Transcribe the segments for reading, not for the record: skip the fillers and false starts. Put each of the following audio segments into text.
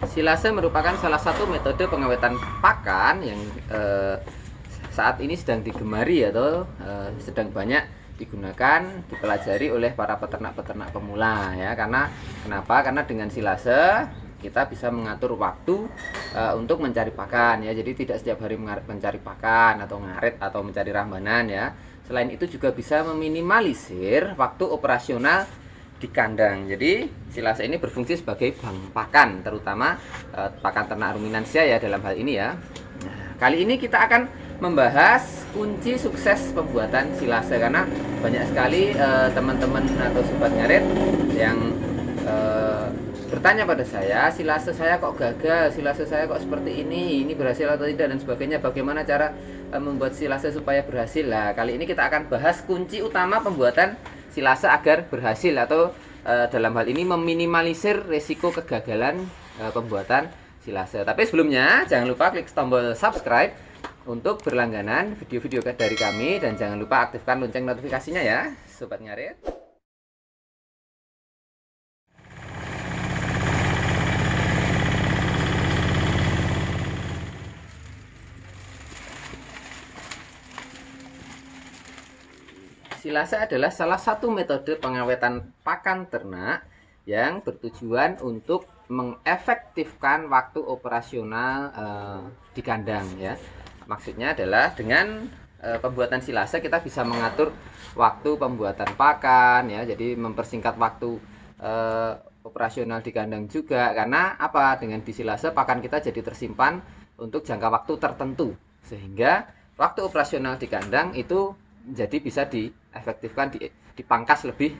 Silase merupakan salah satu metode pengawetan pakan yang saat ini sedang digemari atau sedang banyak digunakan, dipelajari oleh para peternak-peternak pemula ya. Kenapa? Karena dengan silase kita bisa mengatur waktu untuk mencari pakan ya. Jadi tidak setiap hari mencari pakan atau ngarit atau mencari rambanan ya. Selain itu juga bisa meminimalisir waktu operasional di kandang. Jadi silase ini berfungsi sebagai bank pakan, terutama pakan ternak ruminansia ya dalam hal ini ya. Nah, kali ini kita akan membahas kunci sukses pembuatan silase, karena banyak sekali teman-teman atau sobat ngarit yang bertanya pada saya, silase saya kok gagal, silase saya kok seperti ini berhasil atau tidak dan sebagainya, bagaimana cara membuat silase supaya berhasil. Nah, kali ini kita akan bahas kunci utama pembuatan silase agar berhasil atau dalam hal ini meminimalisir resiko kegagalan pembuatan silase. Tapi sebelumnya jangan lupa klik tombol subscribe untuk berlangganan video-video dari kami, dan jangan lupa aktifkan lonceng notifikasinya ya sobat ngarit. Silase adalah salah satu metode pengawetan pakan ternak yang bertujuan untuk mengefektifkan waktu operasional di kandang ya. Maksudnya adalah dengan pembuatan silase kita bisa mengatur waktu pembuatan pakan ya. Jadi mempersingkat waktu operasional di kandang juga, karena apa? Dengan disilase pakan kita jadi tersimpan untuk jangka waktu tertentu, sehingga waktu operasional di kandang itu jadi bisa diefektifkan, dipangkas lebih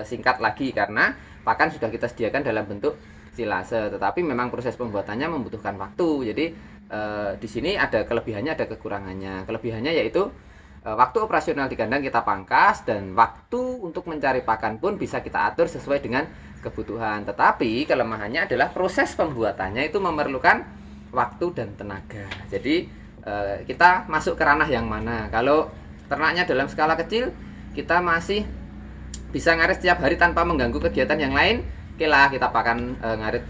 singkat lagi, karena pakan sudah kita sediakan dalam bentuk silase. Tetapi memang proses pembuatannya membutuhkan waktu. Jadi di sini ada kelebihannya, ada kekurangannya. Kelebihannya yaitu waktu operasional di kandang kita pangkas, dan waktu untuk mencari pakan pun bisa kita atur sesuai dengan kebutuhan. Tetapi kelemahannya adalah proses pembuatannya itu memerlukan waktu dan tenaga. Jadi kita masuk ke ranah yang mana? Kalau ternaknya dalam skala kecil, kita masih bisa ngarit setiap hari tanpa mengganggu kegiatan yang lain. Oke lah, kita pakan ngarit,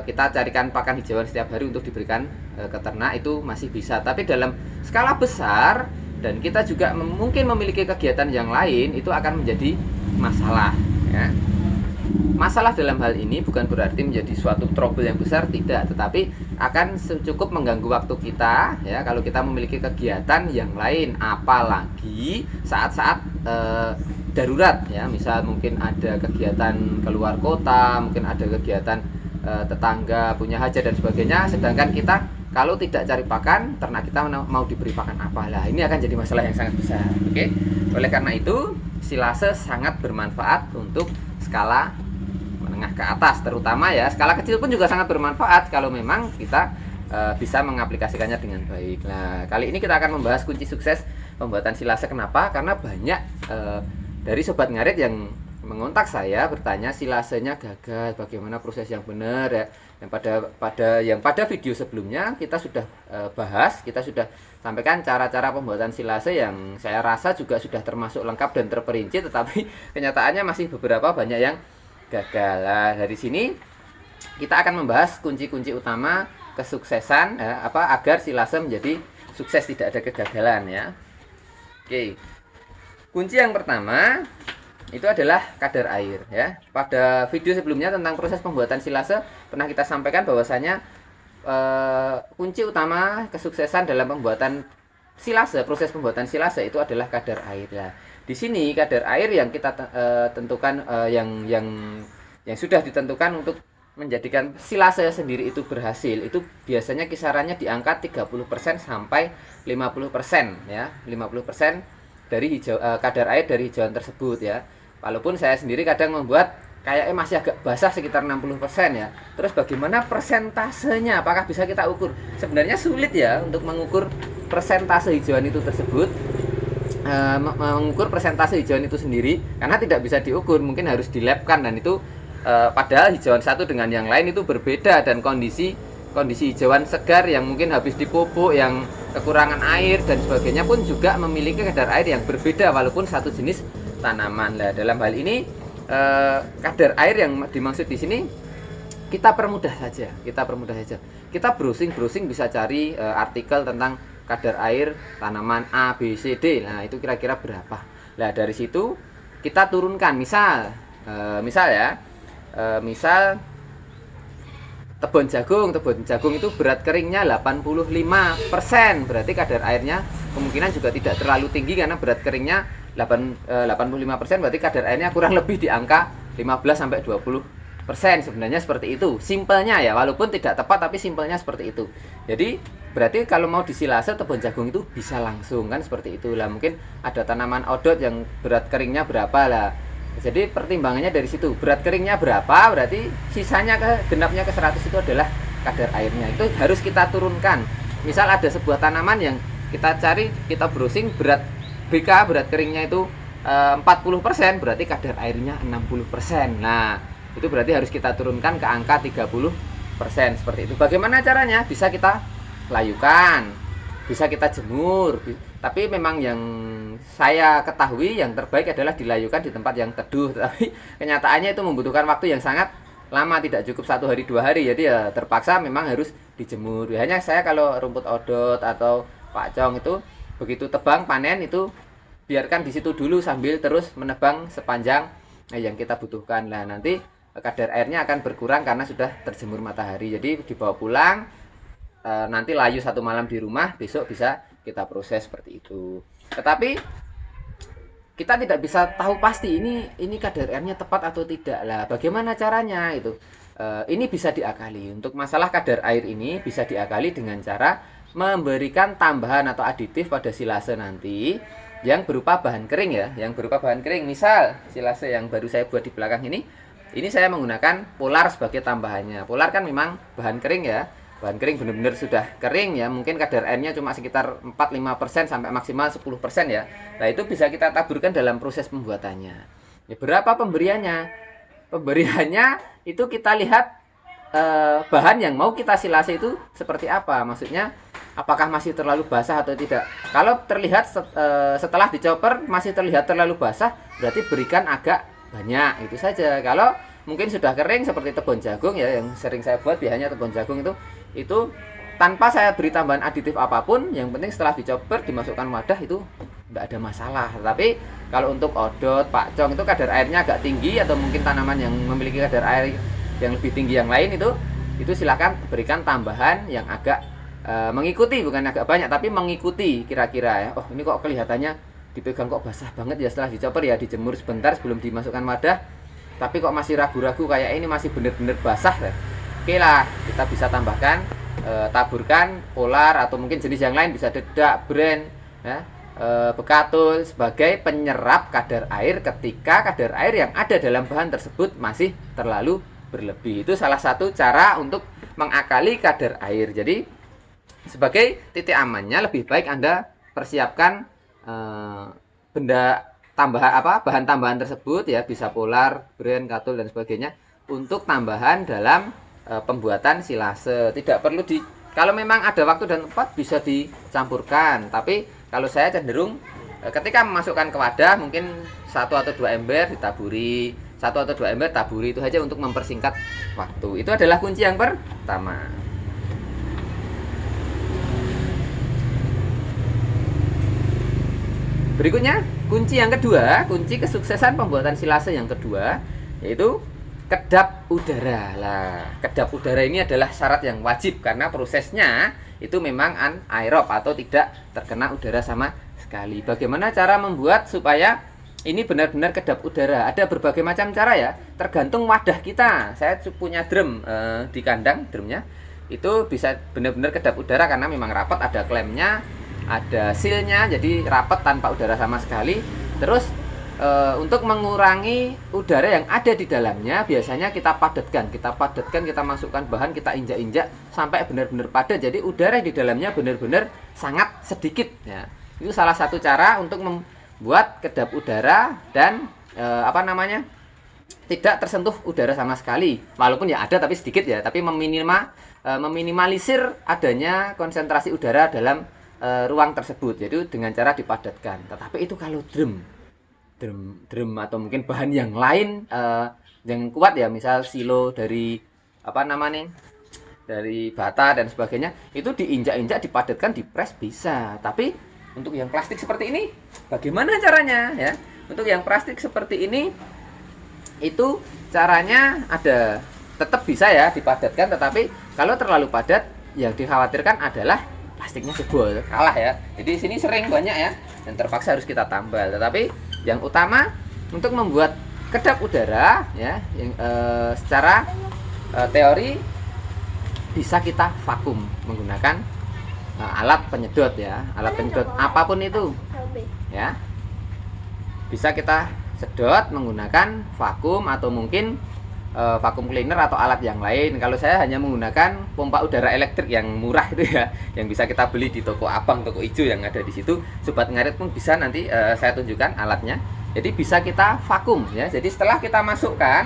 kita carikan pakan hijauan setiap hari untuk diberikan ke ternak, itu masih bisa. Tapi dalam skala besar dan kita juga mungkin memiliki kegiatan yang lain, itu akan menjadi masalah ya. Masalah dalam hal ini bukan berarti menjadi suatu trouble yang besar, tidak, tetapi akan cukup mengganggu waktu kita ya kalau kita memiliki kegiatan yang lain, apalagi saat-saat darurat ya. Misal mungkin ada kegiatan keluar kota, mungkin ada kegiatan tetangga punya hajat dan sebagainya, sedangkan kita kalau tidak cari pakan, ternak kita mau diberi pakan apa? Lah, ini akan jadi masalah yang sangat besar. Oke. Oleh karena itu, silase sangat bermanfaat untuk skala menengah ke atas terutama ya. Skala kecil pun juga sangat bermanfaat kalau memang kita bisa mengaplikasikannya dengan baik. Nah, kali ini kita akan membahas kunci sukses pembuatan silase. Kenapa? Karena banyak dari sobat ngarit yang mengontak saya bertanya silasenya gagal, bagaimana proses yang benar ya. Yang pada video sebelumnya kita sudah bahas, kita sudah sampaikan cara-cara pembuatan silase yang saya rasa juga sudah termasuk lengkap dan terperinci, tetapi kenyataannya masih beberapa banyak yang gagal. Nah, dari sini kita akan membahas kunci-kunci utama kesuksesan agar silase menjadi sukses, tidak ada kegagalan ya. Oke. Kunci yang pertama itu adalah kadar air ya. Pada video sebelumnya tentang proses pembuatan silase pernah kita sampaikan bahwasanya kunci utama kesuksesan dalam pembuatan silase, proses pembuatan silase itu adalah kadar air. Nah, di sini kadar air yang kita tentukan yang sudah ditentukan untuk menjadikan silase sendiri itu berhasil, itu biasanya kisarannya di angka 30% sampai 50% ya. 50% dari kadar air dari hijauan tersebut ya. Walaupun saya sendiri kadang membuat kayaknya masih agak basah sekitar 60% ya. Terus bagaimana persentasenya? Apakah bisa kita ukur? Sebenarnya sulit ya untuk mengukur persentase hijauan itu tersebut. Mengukur persentase hijauan itu sendiri karena tidak bisa diukur, mungkin harus dilabkan, dan itu padahal hijauan satu dengan yang lain itu berbeda, dan kondisi hijauan segar yang mungkin habis dipupuk, yang kekurangan air dan sebagainya pun juga memiliki kadar air yang berbeda walaupun satu jenis tanaman. Nah, dalam hal ini kadar air yang dimaksud di sini kita permudah saja, kita browsing bisa cari artikel tentang kadar air tanaman A, B, C, D. Nah, itu kira-kira berapa. Nah, dari situ kita turunkan. Misal tebon jagung itu berat keringnya 85%. Berarti kadar airnya kemungkinan juga tidak terlalu tinggi karena berat keringnya 85%, berarti kadar airnya kurang lebih di angka 15-20%. Sebenarnya seperti itu simpelnya ya, walaupun tidak tepat tapi simpelnya seperti itu. Jadi berarti kalau mau disilase tebon jagung itu bisa langsung kan, seperti itu lah. Mungkin ada tanaman odot yang berat keringnya berapa lah, jadi pertimbangannya dari situ, berat keringnya berapa, berarti sisanya genapnya ke 100 itu adalah kadar airnya. Itu harus kita turunkan. Misal ada sebuah tanaman yang kita cari, kita browsing berat berat keringnya itu 40%, berarti kadar airnya 60%. Nah, itu berarti harus kita turunkan ke angka 30%, seperti itu. Bagaimana caranya? Bisa kita layukan, bisa kita jemur, tapi memang yang saya ketahui yang terbaik adalah dilayukan di tempat yang teduh. Tapi kenyataannya itu membutuhkan waktu yang sangat lama, tidak cukup 1 hari 2 hari. Jadi ya terpaksa memang harus dijemur. Biasanya saya kalau rumput odot atau pakcong itu begitu tebang panen itu biarkan di situ dulu sambil terus menebang sepanjang yang kita butuhkan. Nah, nanti kadar airnya akan berkurang karena sudah terjemur matahari. Jadi dibawa pulang, nanti layu 1 malam di rumah, besok bisa kita proses seperti itu. Tetapi kita tidak bisa tahu pasti ini kadar airnya tepat atau tidak lah. Bagaimana caranya itu? Ini bisa diakali. Untuk masalah kadar air ini bisa diakali dengan cara memberikan tambahan atau aditif pada silase nanti yang berupa bahan kering ya, Misal silase yang baru saya buat di belakang ini saya menggunakan polar sebagai tambahannya. Polar kan memang bahan kering ya, bahan kering benar-benar sudah kering ya, mungkin kadar airnya cuma sekitar 4-5% sampai maksimal 10% ya. Nah, itu bisa kita taburkan dalam proses pembuatannya. Ya, berapa pemberiannya? Pemberiannya itu kita lihat bahan yang mau kita silase itu seperti apa, maksudnya apakah masih terlalu basah atau tidak. Kalau terlihat setelah dicoper masih terlihat terlalu basah, berarti berikan agak banyak, itu saja. Kalau mungkin sudah kering seperti tebon jagung ya, yang sering saya buat biasanya tebon jagung itu tanpa saya beri tambahan aditif apapun, yang penting setelah dicoper dimasukkan wadah itu tidak ada masalah. Tapi kalau untuk odot, pakcong itu kadar airnya agak tinggi, atau mungkin tanaman yang memiliki kadar air yang lebih tinggi yang lain itu silakan berikan tambahan yang agak mengikuti, bukan agak banyak tapi mengikuti kira-kira ya. Oh, ini kok kelihatannya dipegang kok basah banget ya, setelah dicoper ya dijemur sebentar sebelum dimasukkan wadah, tapi kok masih ragu-ragu kayak ini masih benar-benar basah ya. Oke lah, kita bisa tambahkan taburkan polar atau mungkin jenis yang lain, bisa dedak, brand ya, bekatul sebagai penyerap kadar air ketika kadar air yang ada dalam bahan tersebut masih terlalu berlebih. Itu salah satu cara untuk mengakali kadar air. Jadi sebagai titik amannya lebih baik Anda persiapkan bahan tambahan tersebut ya, bisa polar, brand, katul dan sebagainya untuk tambahan dalam pembuatan silase. Tidak perlu kalau memang ada waktu dan tempat bisa dicampurkan, tapi kalau saya cenderung ketika memasukkan ke wadah mungkin 1 atau 2 ember ditaburi, 1 atau 2 ember taburi, itu saja untuk mempersingkat waktu. Itu adalah kunci yang pertama. Berikutnya, kunci yang kedua, kunci kesuksesan pembuatan silase yang kedua, yaitu kedap udara. Lah, kedap udara ini adalah syarat yang wajib karena prosesnya itu memang anaerob atau tidak terkena udara sama sekali. Bagaimana cara membuat supaya ini benar-benar kedap udara? Ada berbagai macam cara ya, tergantung wadah kita. Saya punya drum di kandang, drumnya itu bisa benar-benar kedap udara karena memang rapat, ada klemnya, ada sealnya, jadi rapat tanpa udara sama sekali. Terus untuk mengurangi udara yang ada di dalamnya, biasanya kita padatkan, kita masukkan bahan, kita injak-injak sampai benar-benar padat. Jadi udara di dalamnya benar-benar sangat sedikit. Ya, itu salah satu cara untuk membuat kedap udara dan tidak tersentuh udara sama sekali. Walaupun ya ada tapi sedikit ya, tapi meminimalisir adanya konsentrasi udara dalam ruang tersebut. Jadi dengan cara dipadatkan. Tetapi itu kalau drum atau mungkin bahan yang lain yang kuat ya, misal silo dari apa namanya, dari bata dan sebagainya, itu diinjak-injak, dipadatkan, dipres bisa. Tapi untuk yang plastik seperti ini bagaimana caranya ya? Untuk yang plastik seperti ini itu caranya ada, tetap bisa ya dipadatkan, tetapi kalau terlalu padat yang dikhawatirkan adalah plastiknya jebol, kalah ya. Jadi di sini sering banyak ya dan terpaksa harus kita tambal. Tetapi yang utama untuk membuat kedap udara ya, yang secara teori bisa kita vakum menggunakan alat penyedot ya, alat penyedot apapun itu ya, bisa kita sedot menggunakan vakum atau mungkin vakum cleaner atau alat yang lain. Kalau saya hanya menggunakan pompa udara elektrik yang murah itu ya, yang bisa kita beli di toko abang, toko hijau yang ada di situ. Sobat ngarit pun bisa, nanti saya tunjukkan alatnya. Jadi bisa kita vakum ya. Jadi setelah kita masukkan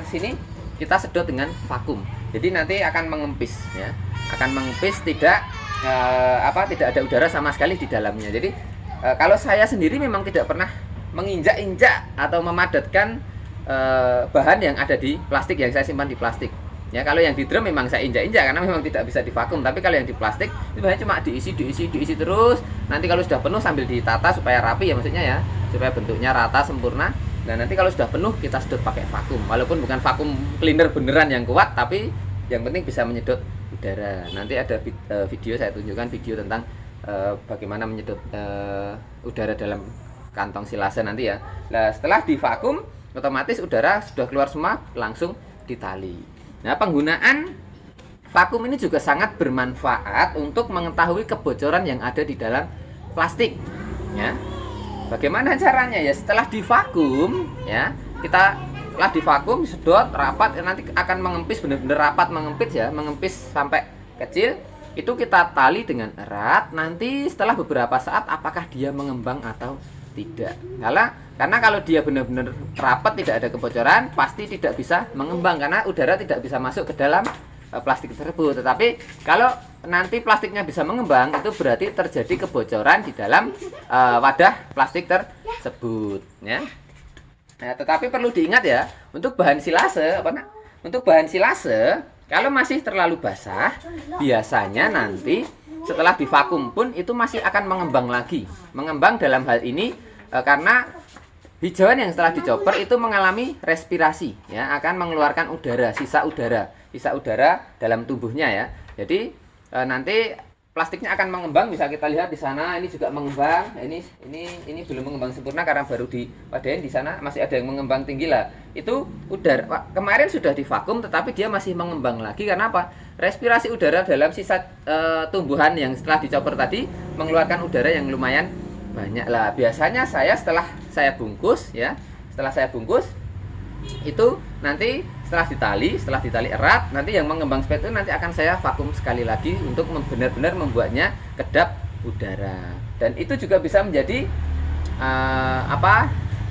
ke sini, kita sedot dengan vakum. Jadi nanti akan mengempis ya, akan mengempis, tidak ada udara sama sekali di dalamnya. Jadi kalau saya sendiri memang tidak pernah menginjak-injak atau memadatkan bahan yang ada di plastik, yang saya simpan di plastik ya. Kalau yang di drum memang saya injak-injak karena memang tidak bisa divakum. Tapi kalau yang di plastik itu hanya cuma diisi terus. Nanti kalau sudah penuh sambil ditata supaya rapi ya, maksudnya ya, supaya bentuknya rata sempurna. Nah nanti kalau sudah penuh kita sedot pakai vakum, walaupun bukan vakum cleaner beneran yang kuat, tapi yang penting bisa menyedot udara. Nanti ada video, saya tunjukkan video tentang bagaimana menyedot udara dalam kantong silase nanti ya. Nah setelah divakum otomatis udara sudah keluar semua, langsung ditali. Nah penggunaan vakum ini juga sangat bermanfaat untuk mengetahui kebocoran yang ada di dalam plastik ya. Bagaimana caranya ya? Setelah divakum ya, kita setelah divakum, sedot rapat, nanti akan mengempis, benar-benar rapat mengempis ya, mengempis sampai kecil. Itu kita tali dengan erat. Nanti setelah beberapa saat apakah dia mengembang atau tidak. Karena kalau dia benar-benar rapat, tidak ada kebocoran, pasti tidak bisa mengembang karena udara tidak bisa masuk ke dalam plastik tersebut. Tetapi kalau nanti plastiknya bisa mengembang, itu berarti terjadi kebocoran di dalam wadah plastik tersebut ya. Nah, tetapi perlu diingat ya, untuk bahan silase kalau masih terlalu basah, biasanya nanti setelah divakum pun itu masih akan mengembang lagi. Mengembang dalam hal ini karena hijauan yang setelah dicoper itu mengalami respirasi ya, akan mengeluarkan udara, sisa udara dalam tubuhnya ya. Jadi nanti plastiknya akan mengembang, bisa kita lihat di sana, ini juga mengembang. Ini belum mengembang sempurna karena baru dipadain. Di sana masih ada yang mengembang tinggi lah. Itu udara kemarin sudah divakum tetapi dia masih mengembang lagi karena apa? Respirasi udara dalam sisa tumbuhan yang setelah dicoper tadi mengeluarkan udara yang lumayan banyak lah. Biasanya setelah saya bungkus itu nanti setelah ditali erat, nanti yang mengembang seperti itu nanti akan saya vakum sekali lagi untuk benar-benar membuatnya kedap udara. Dan itu juga bisa menjadi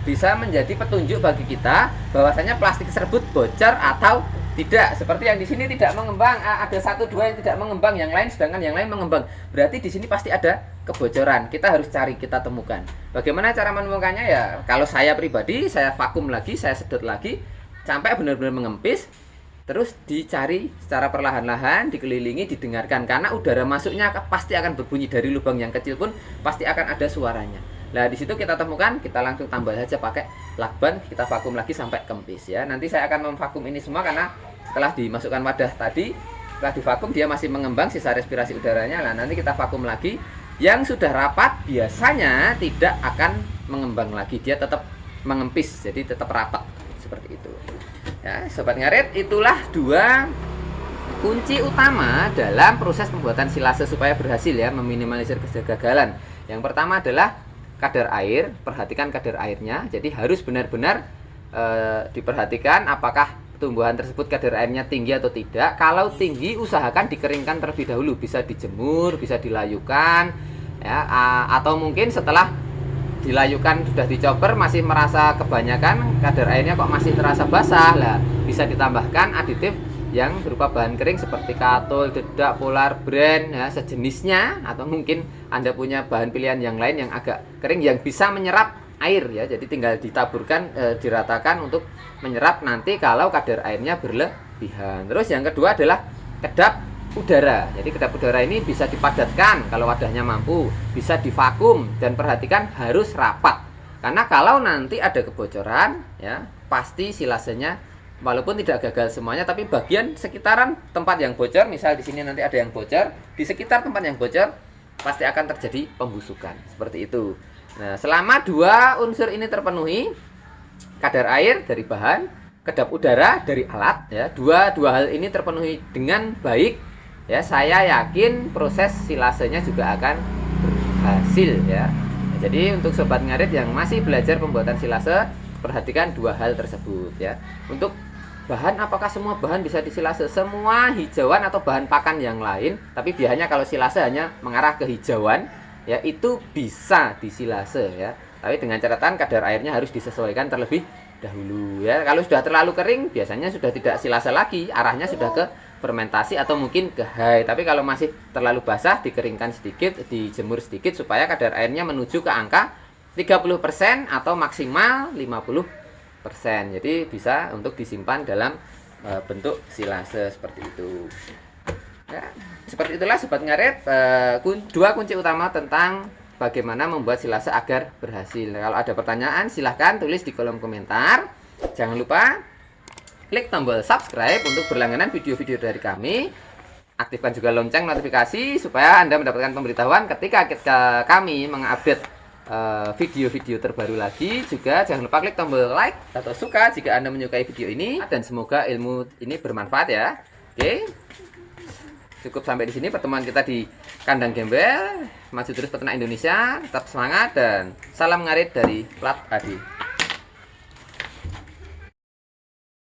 bisa menjadi petunjuk bagi kita bahwasanya plastik tersebut bocor atau tidak. Seperti yang di sini tidak mengembang, ada 1-2 yang tidak mengembang, yang lain sedangkan yang lain mengembang. Berarti di sini pasti ada kebocoran. Kita harus cari, kita temukan. Bagaimana cara menemukannya ya? Kalau saya pribadi, saya vakum lagi, saya sedot lagi sampai benar-benar mengempis. Terus dicari secara perlahan-lahan, dikelilingi, didengarkan karena udara masuknya pasti akan berbunyi, dari lubang yang kecil pun pasti akan ada suaranya. Nah, di situ kita temukan, kita langsung tambah saja pakai lakban, kita vakum lagi sampai kempis ya. Nanti saya akan memvakum ini semua karena setelah dimasukkan wadah tadi, setelah divakum dia masih mengembang sisa respirasi udaranya. Nah, nanti kita vakum lagi. Yang sudah rapat biasanya tidak akan mengembang lagi, dia tetap mengempis, jadi tetap rapat seperti itu. Ya, sobat ngarit, itulah 2 kunci utama dalam proses pembuatan silase supaya berhasil ya, meminimalisir kegagalan. Yang pertama adalah kadar air, perhatikan kadar airnya. Jadi harus benar-benar diperhatikan apakah tumbuhan tersebut kadar airnya tinggi atau tidak. Kalau tinggi, usahakan dikeringkan terlebih dahulu, bisa dijemur, bisa dilayukan ya, atau mungkin setelah dilayukan sudah dicoper masih merasa kebanyakan kadar airnya kok masih terasa basah lah, bisa ditambahkan aditif yang berupa bahan kering seperti katul, dedak, polar, brand ya, sejenisnya, atau mungkin Anda punya bahan pilihan yang lain yang agak kering yang bisa menyerap air ya. Jadi tinggal ditaburkan, diratakan untuk menyerap nanti kalau kadar airnya berlebihan. Terus yang kedua adalah kedap udara. Jadi kedap udara ini bisa dipadatkan kalau wadahnya mampu, bisa divakum, dan perhatikan harus rapat. Karena kalau nanti ada kebocoran, ya pasti silasenya walaupun tidak gagal semuanya, tapi bagian sekitaran tempat yang bocor, misal di sini nanti ada yang bocor, di sekitar tempat yang bocor pasti akan terjadi pembusukan. Seperti itu. Nah, selama dua unsur ini terpenuhi, kadar air dari bahan, kedap udara dari alat, ya dua hal ini terpenuhi dengan baik, ya saya yakin proses silasenya juga akan berhasil, ya. Nah, jadi untuk sobat ngarit yang masih belajar pembuatan silase, perhatikan dua hal tersebut, ya. Untuk bahan, apakah semua bahan bisa disilase? Semua hijauan atau bahan pakan yang lain, tapi biasanya kalau silase hanya mengarah ke hijauan, ya itu bisa disilase, ya. Tapi dengan catatan kadar airnya harus disesuaikan terlebih dahulu, ya. Kalau sudah terlalu kering, biasanya sudah tidak silase lagi, arahnya sudah ke fermentasi atau mungkin ke high. Tapi kalau masih terlalu basah, dikeringkan sedikit, dijemur sedikit supaya kadar airnya menuju ke angka 30% atau maksimal 50%. Jadi bisa untuk disimpan dalam bentuk silase seperti itu. Ya, seperti itulah sobat ngarit, dua kunci utama tentang bagaimana membuat silase agar berhasil. Kalau ada pertanyaan silahkan tulis di kolom komentar. Jangan lupa klik tombol subscribe untuk berlangganan video-video dari kami. Aktifkan juga lonceng notifikasi supaya Anda mendapatkan pemberitahuan ketika kami mengupdate video-video terbaru lagi. Juga jangan lupa klik tombol like atau suka jika Anda menyukai video ini, dan semoga ilmu ini bermanfaat, ya. Oke. Cukup sampai di sini pertemuan kita di kandang gembel. Maju terus peternak Indonesia, tetap semangat, dan salam ngarit dari Plat Adi.